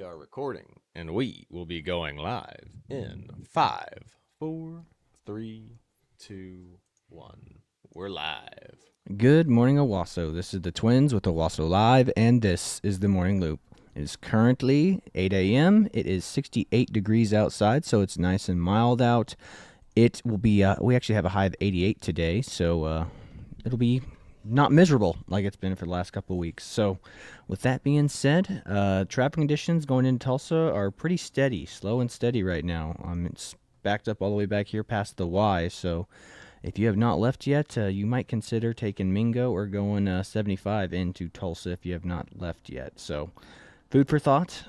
are recording, and we will be going live in 5, 4, 3, 2, 1. We're live. Good morning, Owasso. This is the Twins with Owasso Live, and this is the Morning Loop. It is currently 8 a.m. It is 68 degrees outside, so it's nice and mild out. It will be, we actually have a high of 88 today, so it'll be not miserable like it's been for the last couple of weeks. So, with that being said, traffic conditions going into Tulsa are pretty steady, slow and steady right now. It's backed up all the way back here past the Y, so if you have not left yet, you might consider taking Mingo or going 75 into Tulsa if you have not left yet. So, food for thought.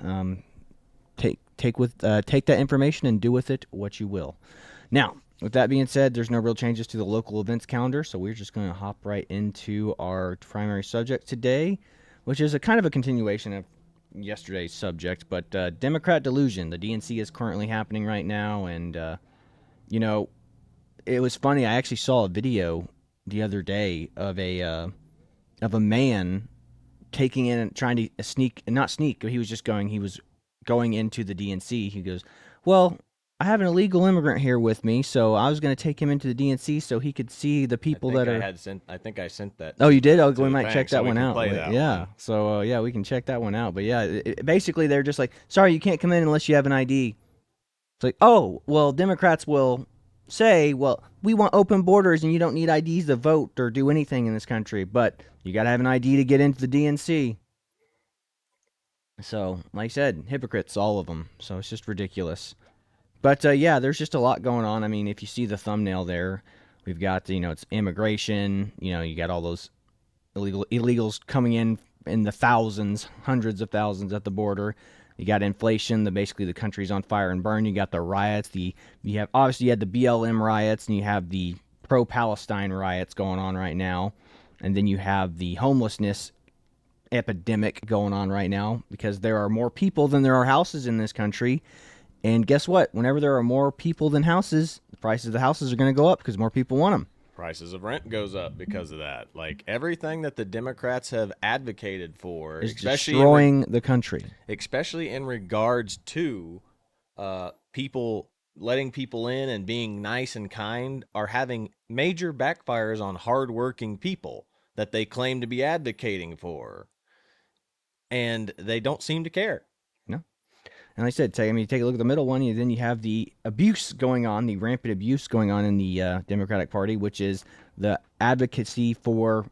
Take that information and do with it what you will. Now, with that being said, there's no real changes to the local events calendar, so we're just going to hop right into our primary subject today, which is a kind of a continuation of yesterday's subject, but Democrat delusion. The DNC is currently happening right now, and it was funny. I actually saw a video the other day of a man taking in and trying to not sneak, but he was going into the DNC. He goes, "Well, I have an illegal immigrant here with me, so I was going to take him into the DNC so he could see the people that are." I think I sent that. Oh, you did? Oh, to we the might thing, check so that we one can out. play that Yeah. one. So we can check that one out. But yeah, basically they're just like, "Sorry, you can't come in unless you have an ID." It's like, "Oh, well, Democrats will say, well, we want open borders and you don't need IDs to vote or do anything in this country, but you got to have an ID to get into the DNC." So, like I said, hypocrites, all of them. So it's just ridiculous. But yeah, there's just a lot going on. I mean, if you see the thumbnail there, we've got, it's immigration. You got all those illegals coming in the thousands, hundreds of thousands at the border. You got inflation. Basically the country's on fire and burn. You got the riots. You had the BLM riots, and you have the pro-Palestine riots going on right now, and then you have the homelessness epidemic going on right now because there are more people than there are houses in this country. And guess what? Whenever there are more people than houses, the prices of the houses are going to go up because more people want them. Prices of rent goes up because of that. Like everything that the Democrats have advocated for, Is especially destroying the country. especially in regards to people letting people in and being nice and kind, are having major backfires on hardworking people that they claim to be advocating for, and they don't seem to care. No. And like I said, take a look at the middle one, and then you have the abuse going on, the rampant abuse going on in the Democratic Party, which is the advocacy for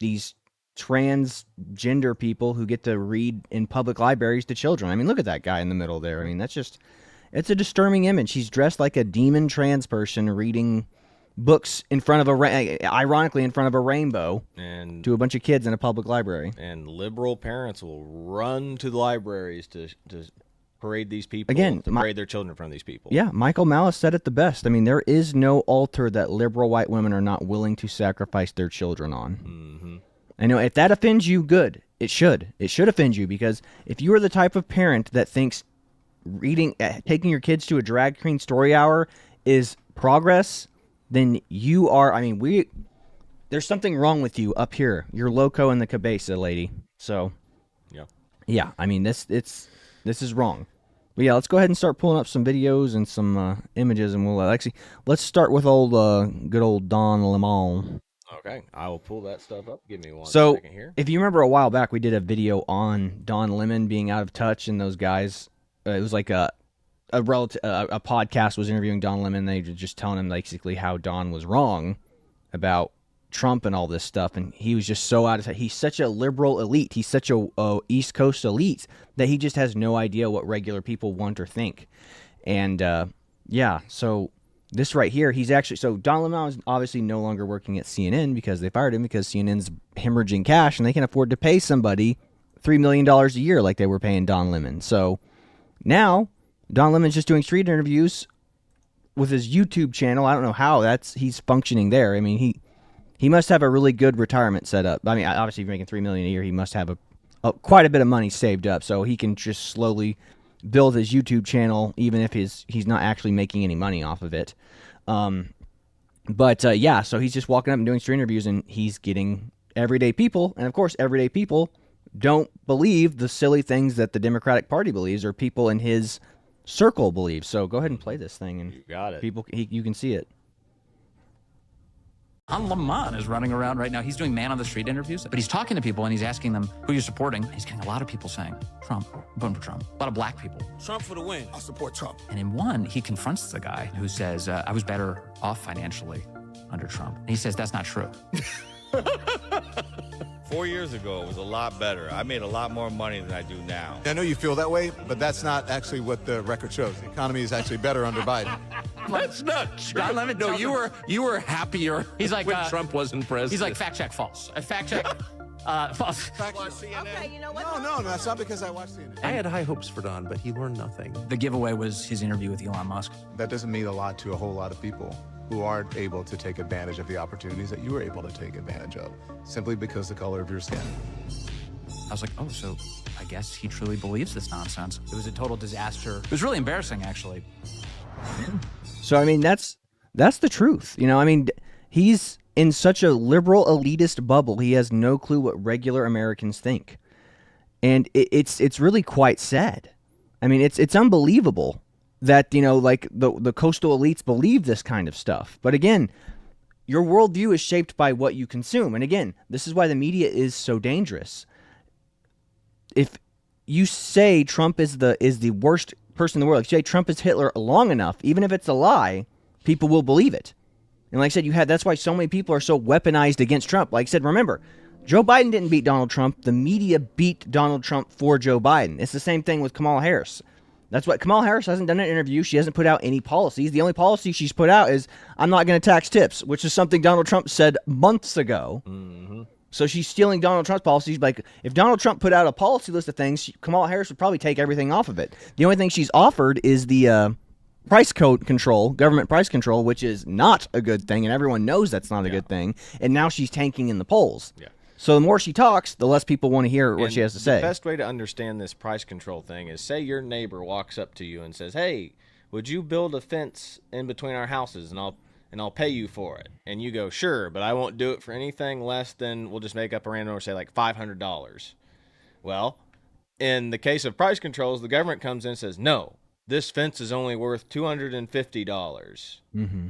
these transgender people who get to read in public libraries to children. I mean, look at that guy in the middle there. I mean, it's a disturbing image. He's dressed like a demon trans person reading books in front of ironically in front of a rainbow, And to a bunch of kids in a public library. and liberal parents will run to the libraries to parade these people, Again, parade their children in front of these people. Yeah, Michael Malice said it the best. I mean, there is no altar that liberal white women are not willing to sacrifice their children on. Mm-hmm. I know if that offends you, good. It should. It should offend you, because if you are the type of parent that thinks taking your kids to a drag queen story hour is progress, then you are. I mean, there's something wrong with you up here. You're loco in the cabeza, lady. So, yeah. I mean, this is wrong. But yeah, let's go ahead and start pulling up some videos and some images, and let's start with good old Don Lemon. Okay, I will pull that stuff up. Give me one So, second here. if you remember a while back, we did a video on Don Lemon being out of touch, and those guys. It was like a podcast was interviewing Don Lemon. They were just telling him basically how Don was wrong about Trump and all this stuff, and he was just so out of touch. He's such a liberal elite. He's such a East Coast elite that he just has no idea what regular people want or think. And so this right here, Don Lemon is obviously no longer working at CNN because they fired him because CNN's hemorrhaging cash and they can afford to pay somebody $3 million a year like they were paying Don Lemon. So now Don Lemon's just doing street interviews with his YouTube channel. I don't know how he's functioning there. I mean, he must have a really good retirement set up. I mean, obviously, if you're making $3 million a year, he must have quite a bit of money saved up, so he can just slowly build his YouTube channel, even if he's not actually making any money off of it. So he's just walking up and doing street interviews, and he's getting everyday people, and of course, everyday people don't believe the silly things that the Democratic Party believes or people in his circle believe. So go ahead and play this thing, and You got it. you can see it. Don Lemon is running around right now. He's doing man-on-the-street interviews, but he's talking to people and he's asking them who you're supporting. He's getting a lot of people saying, Trump, I'm voting for Trump. A lot of black people. Trump for the win. I support Trump. And in one, he confronts the guy who says, I was better off financially under Trump. And he says, that's not true. 4 years ago, it was a lot better. I made a lot more money than I do now. I know you feel that way, but that's not actually what the record shows. The economy is actually better under Biden. That's not true. Don Lemon No, tells him- you were happier He's like, when Trump wasn't president. He's like, fact check, false. Fact check, false. Okay, you know what? No, that's not because I watched CNN. I had high hopes for Don, but he learned nothing. The giveaway was his interview with Elon Musk. That doesn't mean a lot to a whole lot of people who aren't able to take advantage of the opportunities that you were able to take advantage of, simply because the color of your skin. I was like, oh, so I guess he truly believes this nonsense. It was a total disaster. It was really embarrassing, actually. So I mean, that's the truth. You know, I mean, he's in such a liberal elitist bubble. He has no clue what regular Americans think, and it's really quite sad. I mean, it's unbelievable that, you know, like the coastal elites believe this kind of stuff. But again, your worldview is shaped by what you consume. And again, this is why the media is so dangerous. If you say Trump is the worst person in the world, if you say Trump is Hitler long enough, even if it's a lie, people will believe it. And like I said, that's why so many people are so weaponized against Trump. Like I said, remember, Joe Biden didn't beat Donald Trump. The media beat Donald Trump for Joe Biden. It's the same thing with Kamala Harris. That's what Kamala Harris hasn't done an interview. She hasn't put out any policies. The only policy she's put out is, I'm not going to tax tips, which is something Donald Trump said months ago. Mm-hmm. So she's stealing Donald Trump's policies. Like, if Donald Trump put out a policy list of things, Kamala Harris would probably take everything off of it. The only thing she's offered is the price code control, government price control, which is not a good thing, and everyone knows that's not a good thing. And now she's tanking in the polls. Yeah. So the more she talks, the less people want to hear what And she has to say. The best way to understand this price control thing is, say your neighbor walks up to you and says, "Hey, would you build a fence in between our houses, and I'll pay you for it?" And you go, "Sure, but I won't do it for anything less than," we'll just make up a random number, say like $500. Well, in the case of price controls, the government comes in and says, "No, this fence is only worth $250." Mm-hmm.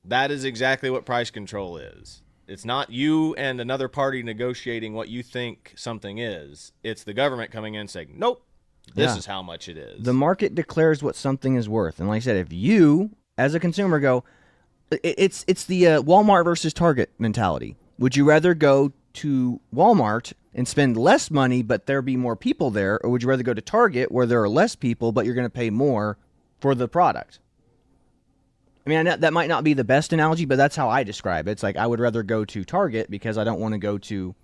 That is exactly what price control is. It's not you and another party negotiating what you think something is. It's the government coming in and saying, "Nope, this is how much it is." The market declares what something is worth. And like I said, if you, as a consumer, go, it's the Walmart versus Target mentality. Would you rather go to Walmart and spend less money, but there be more people there, or would you rather go to Target where there are less people, but you're going to pay more for the product? I mean, I know that might not be the best analogy, but that's how I describe it. It's like, I would rather go to Target because I don't want to go to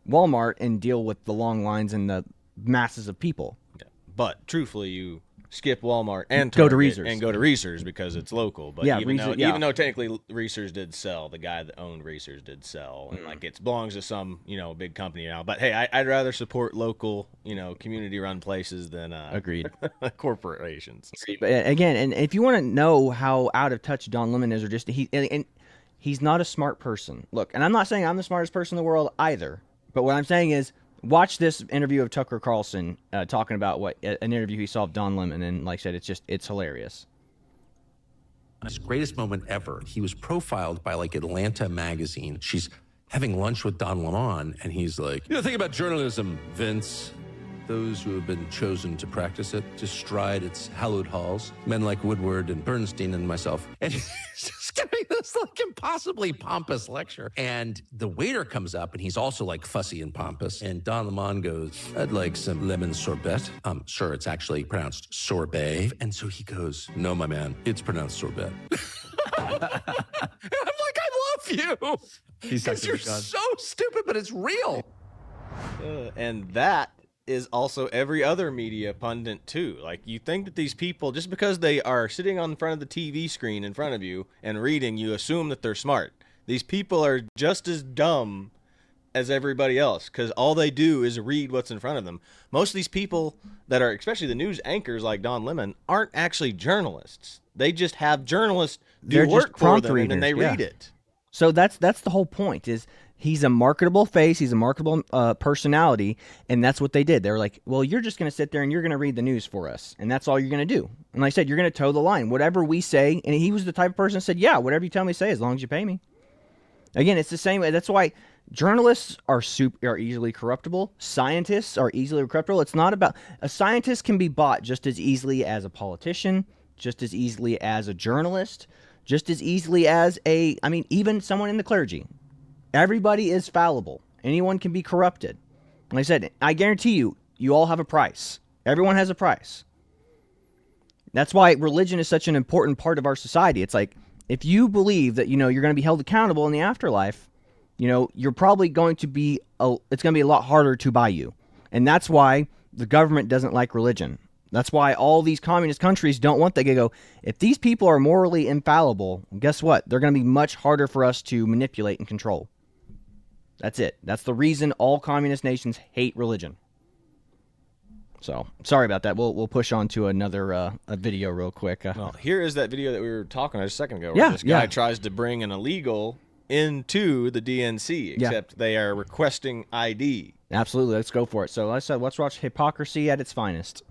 Walmart and deal with the long lines and the masses of people. Yeah. But truthfully, you skip Walmart and Go to Target Reese's. and go to Reese's because it's local. But Yeah, even Reese's, yeah. though technically Reese's did sell, the guy that owned Reese's did sell, and like it belongs to some big company now. But hey, I'd rather support local community-run places than Agreed. corporations. But again, and if you want to know how out of touch Don Lemon is, or just and he's not a smart person. Look, and I'm not saying I'm the smartest person in the world either, but what I'm saying is, watch this interview of Tucker Carlson talking about an interview he saw of Don Lemon, and like I said, it's hilarious. His greatest moment ever. He was profiled by like Atlanta magazine. She's having lunch with Don Lemon, and he's like, think about journalism, Vince. Those who have been chosen to practice it, to stride its hallowed halls, men like Woodward and Bernstein and myself. And he's just giving this like impossibly pompous lecture. And the waiter comes up, and he's also like fussy and pompous. And Don Lemon goes, "I'd like some lemon sorbet." Sure, it's actually pronounced sorbet. And so he goes, "No, my man, it's pronounced sorbet." I'm like, I love you. Because you're so stupid, but it's real. And that is also every other media pundit too. Like, you think that these people, just because they are sitting on front of the TV screen in front of you and reading, you assume that they're smart. These people are just as dumb as everybody else because all they do is read what's in front of them. Most of these people that are, especially the news anchors like Don Lemon, aren't actually journalists. They just have journalists do They're work just for prompt them and then they readers, read yeah. it. So that's the whole point. Is He's a marketable face. He's a marketable personality, and that's what they did. They were like, well, you're just going to sit there and you're going to read the news for us, and that's all you're going to do. And like I said, you're going to toe the line. Whatever we say, and he was the type of person that said, yeah, whatever you tell me to say, as long as you pay me. Again, it's the same. That's why journalists are easily corruptible. Scientists are easily corruptible. It's not about a scientist can be bought just as easily as a politician, just as easily as a journalist, just as easily as even someone in the clergy. Everybody is fallible. Anyone can be corrupted. Like I said, I guarantee you, you all have a price. Everyone has a price. That's why religion is such an important part of our society. It's like, if you believe that, you're going to be held accountable in the afterlife, you're probably going to be, it's going to be a lot harder to buy you. And that's why the government doesn't like religion. That's why all these communist countries don't want that. They go, if these people are morally infallible, guess what? They're going to be much harder for us to manipulate and control. That's it. That's the reason all communist nations hate religion. So, sorry about that. We'll push on to another a video real quick. Well, here is that video that we were talking about a second ago. Where this guy tries to bring an illegal into the DNC, except they are requesting ID. Absolutely. Let's go for it. So, like I said, let's watch hypocrisy at its finest.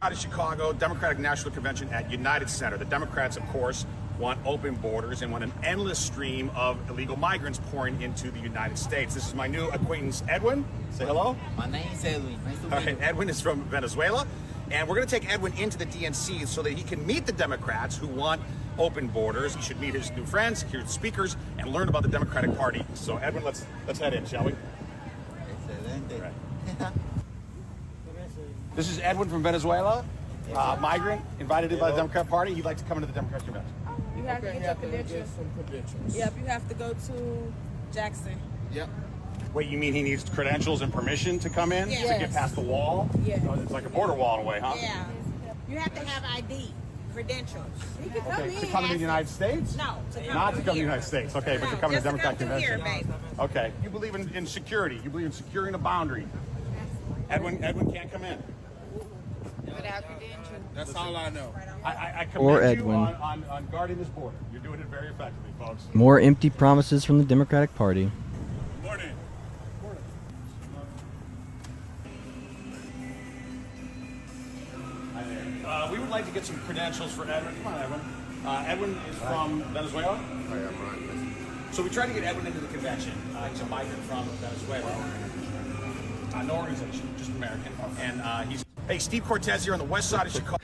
Out of Chicago, Democratic National Convention at United Center. The Democrats, of course, want open borders and want an endless stream of illegal migrants pouring into the United States. This is my new acquaintance, Edwin. Say hello. My name is Edwin. Nice to meet you. All right, Edwin is from Venezuela. And we're going to take Edwin into the DNC so that he can meet the Democrats who want open borders. He should meet his new friends, hear the speakers, and learn about the Democratic Party. So, Edwin, let's head in, shall we? Excelente. Right. This is Edwin from Venezuela, migrant, invited in by the Democrat Party. He'd like to come into the Democratic Convention. You have to get your credentials. Yep, you have to go to Jackson. Yep. Wait, you mean he needs credentials and permission to come in? Yes. To get past the wall? Yeah. Oh, it's like a border wall in a way, huh? Yeah. You have to have ID, credentials. You can come Okay, in. to come to the United States? No, to come Not to through come to the here. United States, okay, but to No, come to the just Democratic come through Convention. here, baby. Okay, you believe in security. You believe in securing a boundary. Edwin can't come in. Without credentials. That's all I know. I Or commend you Edwin. on guarding this border. You're doing it very effectively, folks. More empty promises from the Democratic Party. Good morning. We would like to get some credentials for Edwin. Come on, Edwin. Edwin is from Venezuela. I am right. So we tried to get Edwin into the convention. He's a migrant from Venezuela. No organization, just American. And he's... Hey, Steve Cortez here on the west side of Chicago.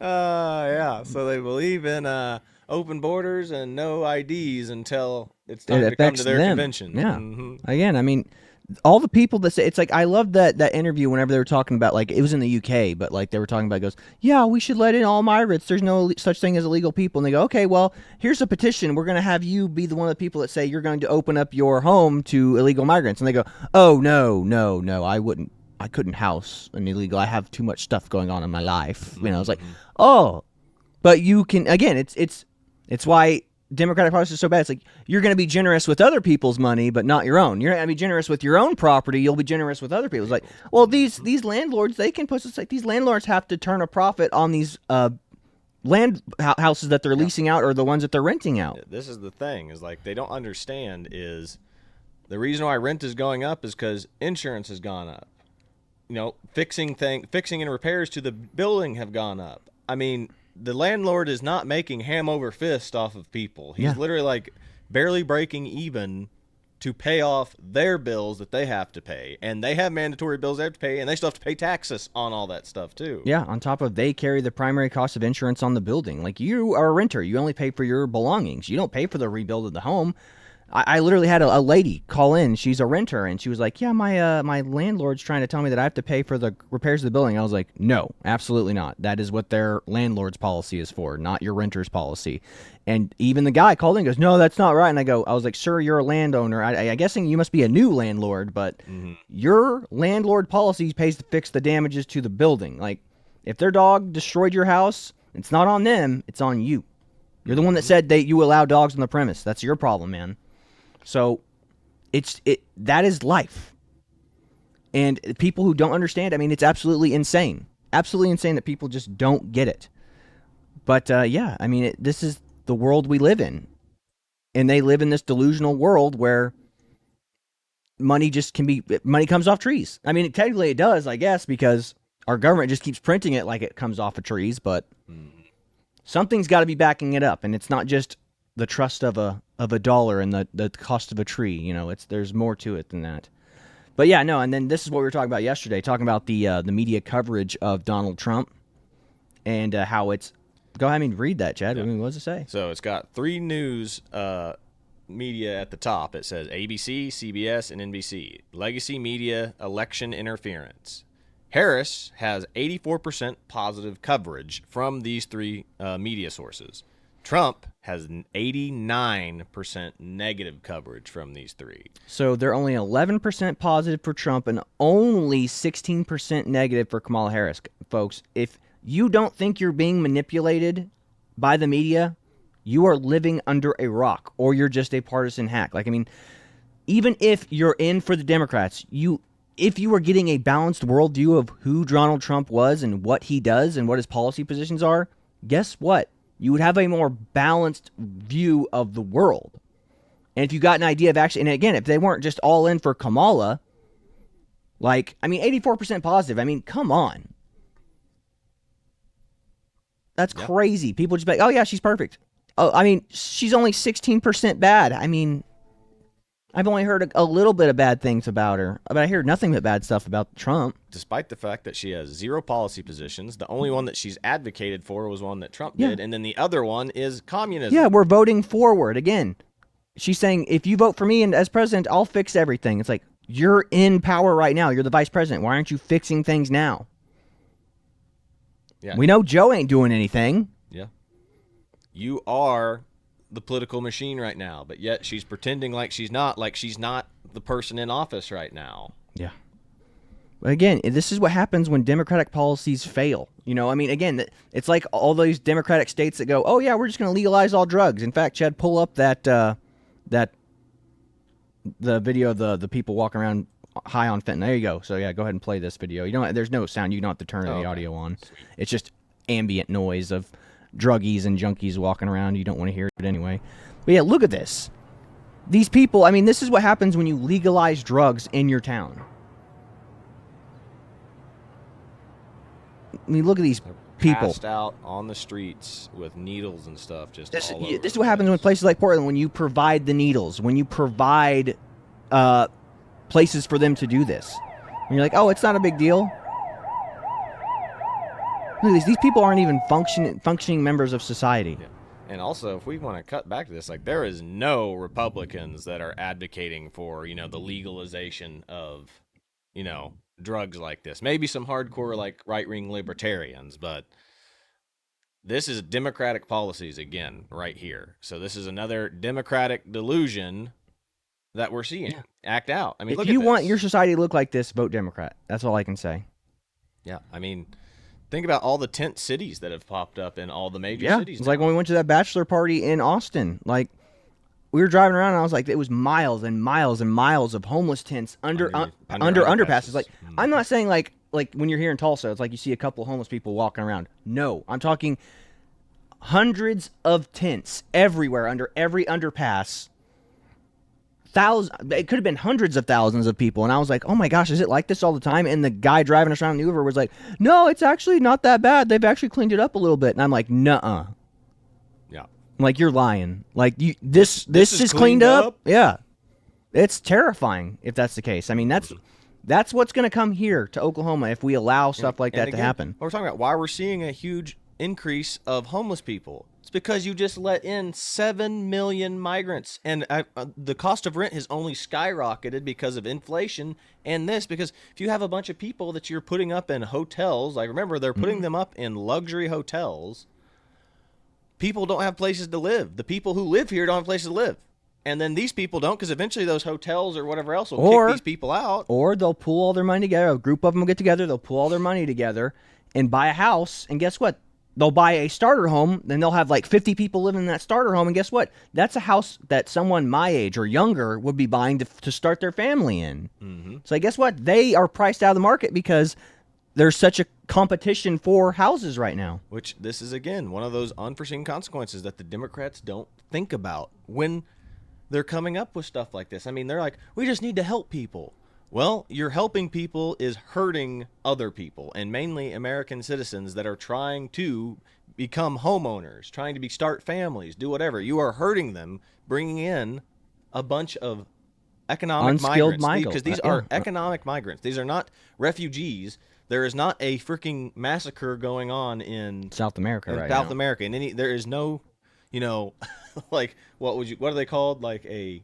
Yeah. So they believe in open borders and no IDs until it's time to come affects to their them. convention. Yeah. Mhm. Again, all the people that say, it's like, I love that interview whenever they were talking about, like, it was in the UK, but like they were talking about, it goes, yeah, we should let in all migrants. There's no such thing as illegal people. And they go, okay, well, here's a petition. We're going to have you be the one of the people that say you're going to open up your home to illegal migrants. And they go, oh, no, I couldn't house an illegal. I have too much stuff going on in my life. It's like, oh, but you can, again, it's why Democratic policy is so bad. It's like, you're going to be generous with other people's money, but not your own. You're going to be generous with your own property. You'll be generous with other people's. Like, well, these landlords, they can put, it's like these landlords have to turn a profit on these land houses that they're leasing out or the ones that they're renting out. This is the thing, is like they don't understand is the reason why rent is going up is because insurance has gone up. Fixing and repairs to the building have gone up. I mean, the landlord is not making ham over fist off of people. He's literally like barely breaking even to pay off their bills that they have to pay. And they have mandatory bills they have to pay, and they still have to pay taxes on all that stuff too. Yeah, on top of they carry the primary cost of insurance on the building. Like, you are a renter. You only pay for your belongings. You don't pay for the rebuild of the home. I literally had a lady call in. She's a renter, and she was like, yeah, my landlord's trying to tell me that I have to pay for the repairs of the building. I was like, no, absolutely not. That is what their landlord's policy is for, not your renter's policy. And even the guy called in and goes, no, that's not right. And I was like, sir, you're a landowner. I'm guessing you must be a new landlord, but your landlord policy pays to fix the damages to the building. Like, if their dog destroyed your house, it's not on them, it's on you. You're the one that said that you allow dogs on the premise. That's your problem, man. So that is life. And people who don't understand, it's absolutely insane. Absolutely insane that people just don't get it. But this is the world we live in. And they live in this delusional world where money comes off trees. I mean, technically it does, I guess, because our government just keeps printing it like it comes off of trees, but something's got to be backing it up, and it's not just the trust of a dollar and the cost of a tree. You know, there's more to it than that. But yeah, no, and then this is what we were talking about yesterday, talking about the media coverage of Donald Trump and how it's. Go ahead and read that, Chad. Yeah. I mean, what does it say? So it's got 3 news media at the top. It says ABC, CBS, and NBC. Legacy media, election interference. Harris has 84% positive coverage from these 3 media sources. Trump has 89% negative coverage from these 3. So they're only 11% positive for Trump and only 16% negative for Kamala Harris. Folks, if you don't think you're being manipulated by the media, you are living under a rock, or you're just a partisan hack. Like, I mean, even if you're in for the Democrats, if you were getting a balanced worldview of who Donald Trump was and what he does and what his policy positions are, guess what? You would have a more balanced view of the world. And if you got an idea of actually, and again, if they weren't just all in for Kamala, like, I mean, 84% positive. I mean, come on. That's crazy. People just be like, oh, yeah, she's perfect. Oh, I mean, she's only 16% bad. I mean, I've only heard a little bit of bad things about her, but I hear nothing but bad stuff about Trump. Despite the fact that she has 0 policy positions, the only one that she's advocated for was one that Trump did, and then the other one is communism. Yeah, we're voting forward. Again, she's saying, if you vote for me and as president, I'll fix everything. It's like, you're in power right now. You're the vice president. Why aren't you fixing things now? Yeah. We know Joe ain't doing anything. Yeah. You are the political machine right now, but yet she's pretending like she's not the person in office right now. Yeah. But again, this is what happens when Democratic policies fail. You know, I mean, again, it's like all those Democratic states that go, oh, yeah, we're just going to legalize all drugs. In fact, Chad, pull up the video of the people walking around high on fentanyl. There you go. So, yeah, go ahead and play this video. There's no sound. You don't have to turn the audio on. Sweet. It's just ambient noise of druggies and junkies walking around. You don't want to hear it anyway. But, yeah, look at this. These people, I mean, this is what happens when you legalize drugs in your town. I mean, look at these people passed out on the streets with needles and stuff. This is what happens when places like Portland, when you provide the needles, when you provide places for them to do this. And you're like, oh, it's not a big deal. Look at these people aren't even functioning members of society. Yeah. And also, if we want to cut back to this, like, there is no Republicans that are advocating for, the legalization of, drugs like this. Maybe some hardcore, like, right-wing libertarians, but this is Democratic policies again right here. So this is another Democratic delusion that we're seeing act out. I mean, if you want your society to look like this, vote Democrat. That's all I can say. Yeah, I mean, think about all the tent cities that have popped up in all the major cities. It's like when we went to that bachelor party in Austin. Like, we were driving around, and I was like, it was miles and miles and miles of homeless tents under underpasses. Like, I'm not saying like when you're here in Tulsa, it's like you see a couple of homeless people walking around. No, I'm talking hundreds of tents everywhere under every underpass. It could have been hundreds of thousands of people, and I was like, oh my gosh, is it like this all the time? And the guy driving us around the Uber was like, no, it's actually not that bad. They've actually cleaned it up a little bit. And I'm like, nuh-uh. Yeah. I'm like, you're lying. Like, this is cleaned up? Yeah. It's terrifying if that's the case. I mean, that's what's going to come here to Oklahoma if we allow stuff like that to happen. We're talking about why we're seeing a huge increase of homeless people. It's because you just let in 7 million migrants, and the cost of rent has only skyrocketed because of inflation and this. Because if you have a bunch of people that you're putting up in hotels, like, remember, they're putting them up in luxury hotels. People don't have places to live. The people who live here don't have places to live. And then these people don't, because eventually those hotels or whatever else will kick these people out. Or they'll pool all their money together. A group of them will get together. They'll pool all their money together and buy a house. And guess what? They'll buy a starter home, then they'll have like 50 people living in that starter home, and guess what? That's a house that someone my age or younger would be buying to start their family in. Mm-hmm. So guess what? They are priced out of the market because there's such a competition for houses right now. Which this is, again, one of those unforeseen consequences that the Democrats don't think about when they're coming up with stuff like this. I mean, they're like, we just need to help people. Well, you're helping people is hurting other people, and mainly American citizens that are trying to become homeowners, trying to start families, do whatever. You are hurting them, bringing in a bunch of economic Unskilled migrants, because these are economic migrants. These are not refugees. There is not a freaking massacre going on in South America right South now. America, and there is no, like what are they called? Like a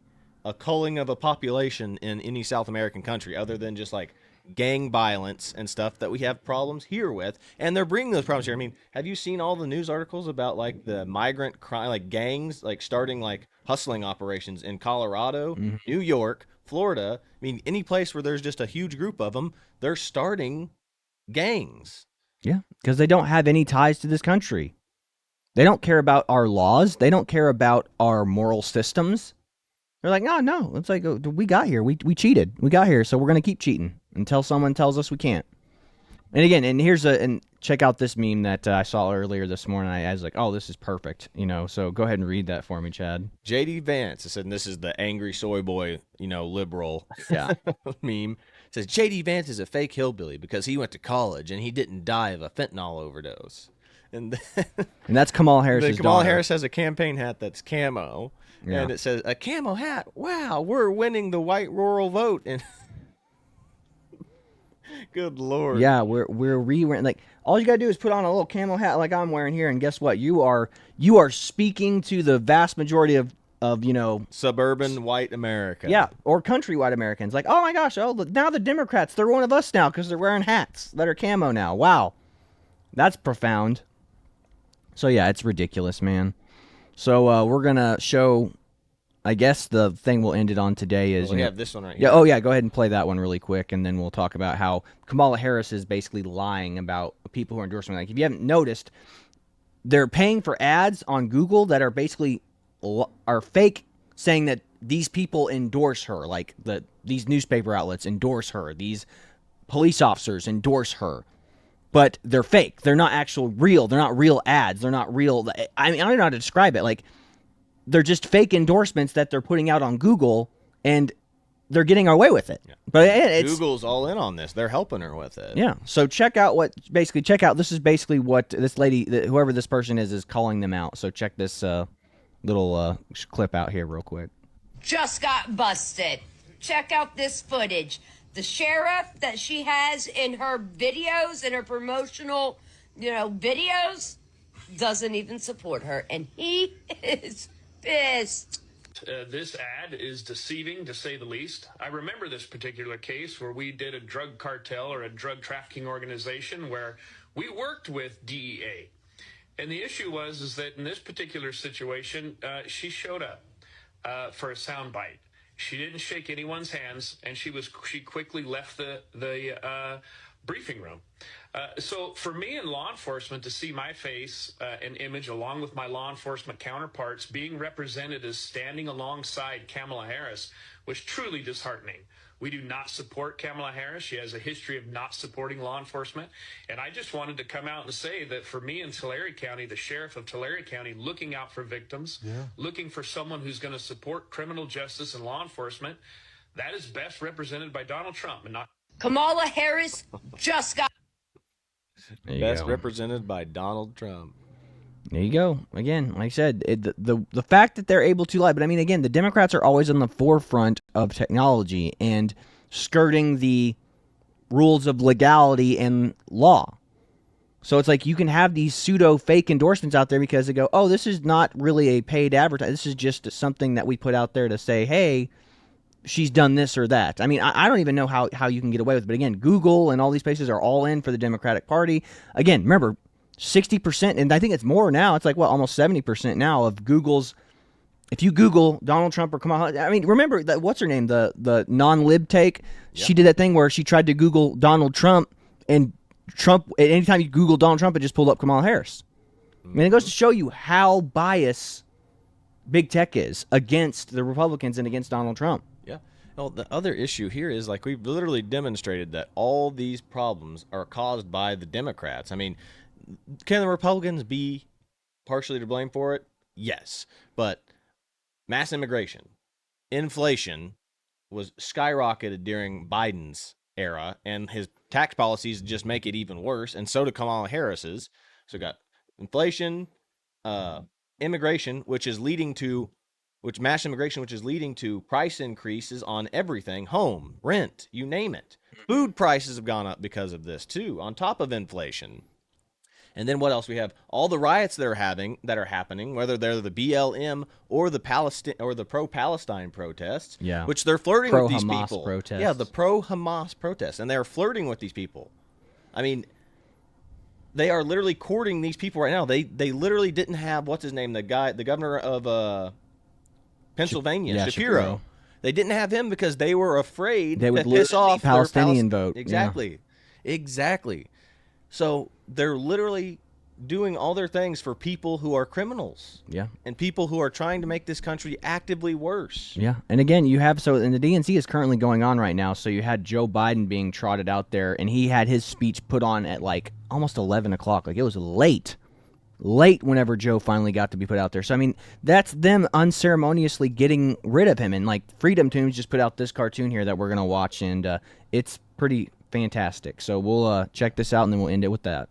culling of a population in any South American country, other than just like gang violence and stuff that we have problems here with, and they're bringing those problems here. I mean, have you seen all the news articles about like the migrant crime, like gangs, like starting like hustling operations in Colorado, New York, Florida? I mean, any place where there's just a huge group of them, they're starting gangs. Yeah, because they don't have any ties to this country. They don't care about our laws. They don't care about our moral systems. They're like, no. It's like, we got here. We cheated. We got here, so we're going to keep cheating until someone tells us we can't. And again, and check out this meme that I saw earlier this morning. I was like, oh, this is perfect. So go ahead and read that for me, Chad. J.D. Vance said, and this is the angry soy boy, liberal meme. It says, J.D. Vance is a fake hillbilly because he went to college and he didn't die of a fentanyl overdose. And that's Kamala Harris's Kamala daughter. Harris has a campaign hat that's camo. Yeah. And it says, a camo hat. Wow, we're winning the white rural vote. And good Lord. Yeah, we're re-wearing, like, all you got to do is put on a little camo hat like I'm wearing here, and guess what? You are speaking to the vast majority of suburban white America. Yeah, or country white Americans. Like, oh my gosh, now the Democrats, they're one of us now because they're wearing hats that are camo now. Wow. That's profound. So yeah, it's ridiculous, man. So we're going to show, I guess the thing we'll end it on today is... we have this one right here. Yeah, oh yeah, go ahead and play that one really quick, and then we'll talk about how Kamala Harris is basically lying about people who are endorsing. Like, if you haven't noticed, they're paying for ads on Google that are basically are fake, saying that these people endorse her, like these newspaper outlets endorse her, these police officers endorse her. But they're fake. They're not actual real. They're not real ads. They're not real. I mean, I don't know how to describe it. Like, they're just fake endorsements that they're putting out on Google, and they're getting away with it. Yeah. But Google's all in on this. They're helping her with it. Yeah. So check out this is basically what this lady, whoever this person is calling them out. So check this little clip out here real quick. Just got busted. Check out this footage. The sheriff that she has in her videos, in her promotional, videos, doesn't even support her. And he is pissed. This ad is deceiving, to say the least. I remember this particular case where we did a drug cartel or a drug trafficking organization where we worked with DEA. And the issue was that in this particular situation, she showed up for a soundbite. She didn't shake anyone's hands, and she quickly left the briefing room. So for me in law enforcement to see my face and image along with my law enforcement counterparts being represented as standing alongside Kamala Harris was truly disheartening. We do not support Kamala Harris. She has a history of not supporting law enforcement. And I just wanted to come out and say that for me in Tulare County, the sheriff of Tulare County, looking out for victims, looking for someone who's going to support criminal justice and law enforcement, that is best represented by Donald Trump and not Kamala Harris just got best represented by Donald Trump. There you go. Again, like I said, the fact that they're able to lie, but I mean, again, the Democrats are always on the forefront of technology and skirting the rules of legality and law. So it's like you can have these pseudo fake endorsements out there because they go, oh, this is not really a paid advertising. This is just something that we put out there to say, hey, she's done this or that. I mean, I don't even know how you can get away with it. But again, Google and all these places are all in for the Democratic Party. Again, remember, 60%, and I think it's more now. It's like, almost 70% now of Google's. If you Google Donald Trump or Kamala, I mean, remember that what's her name, the non-lib take? Yep. She did that thing where she tried to Google Donald Trump, and Trump. Anytime you Google Donald Trump, it just pulled up Kamala Harris. I mean, it goes to show you how biased big tech is against the Republicans and against Donald Trump. Yeah, Well, the other issue here is like we've literally demonstrated that all these problems are caused by the Democrats. I mean, can the Republicans be partially to blame for it? Yes. But mass immigration, inflation was skyrocketed during Biden's era, and his tax policies just make it even worse, and so do Kamala Harris's. So we got inflation, immigration, which mass immigration, which is leading to price increases on everything, home, rent, you name it. Food prices have gone up because of this too, on top of inflation. And then what else? We have all the riots that are happening, whether they're the BLM or the pro-Palestine protests, Yeah. which they're flirting with these Pro-Hamas people. protests. Yeah, the pro-Hamas protests, and they're flirting with these people. I mean, they are literally courting these people right now. They literally didn't have what's his name, the governor of Pennsylvania, Shapiro. They didn't have him because they were afraid They would to piss off the Palestinian vote. Exactly. Exactly. So they're literally doing all their things for people who are criminals. Yeah. And people who are trying to make this country actively worse. Yeah. And again, and the DNC is currently going on right now. So you had Joe Biden being trotted out there, and he had his speech put on at like almost 11 o'clock. Like, it was late whenever Joe finally got to be put out there. So, I mean, that's them unceremoniously getting rid of him. And like Freedom Tunes just put out this cartoon here that we're going to watch, and it's pretty fantastic. So we'll check this out, and then we'll end it with that.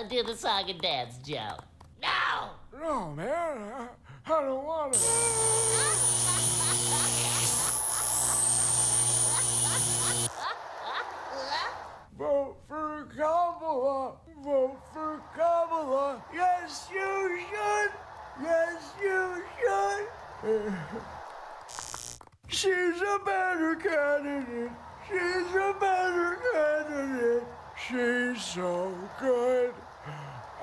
Do the song and dance, Joe. No! No, man. I don't want to. Vote for Kamala. Vote for Kamala. Yes, you should. Yes, you should. She's a better candidate. She's a better candidate. She's so good.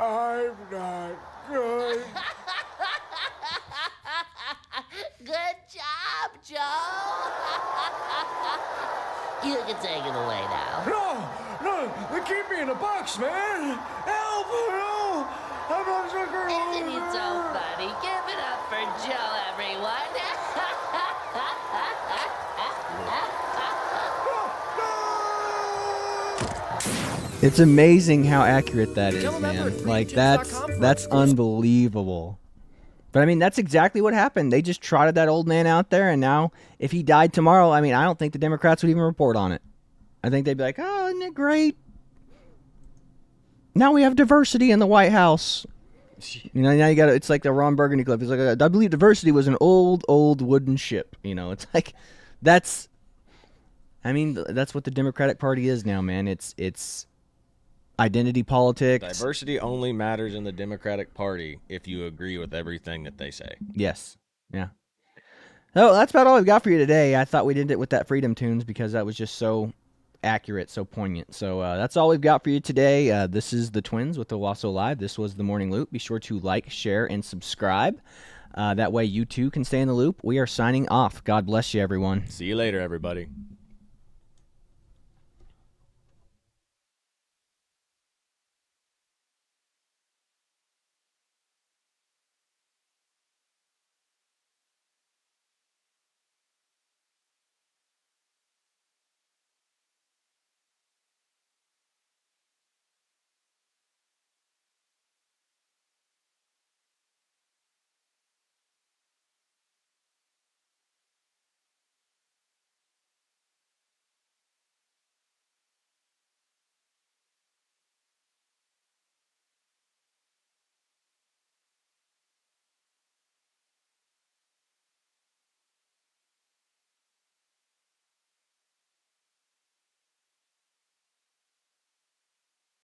I'm not good. Good job, Joe. You can take it away now. No, they keep me in a box, man. Help, no. I'm not so good. Isn't he so funny? Give it up for Joe, everyone. It's amazing how accurate that is, man. Like, that's unbelievable. But I mean, that's exactly what happened. They just trotted that old man out there, and now if he died tomorrow, I mean, I don't think the Democrats would even report on it. I think they'd be like, "Oh, isn't it great? Now we have diversity in the White House." You know, now you got it's like the Ron Burgundy clip. It's like, I believe diversity was an old wooden ship. You know, it's like that's what the Democratic Party is now, man. It's identity politics. Diversity only matters in the Democratic Party if you agree with everything that they say. Yes. Yeah. So that's about all I've got for you today. I thought we'd end it with that Freedom Tunes because that was just so accurate, so poignant. So that's all we've got for you today. This is the Twins with Owasso Live. This was the Morning Loop. Be sure to like, share, and subscribe. That way you too can stay in the loop. We are signing off. God bless you, everyone. See you later, everybody.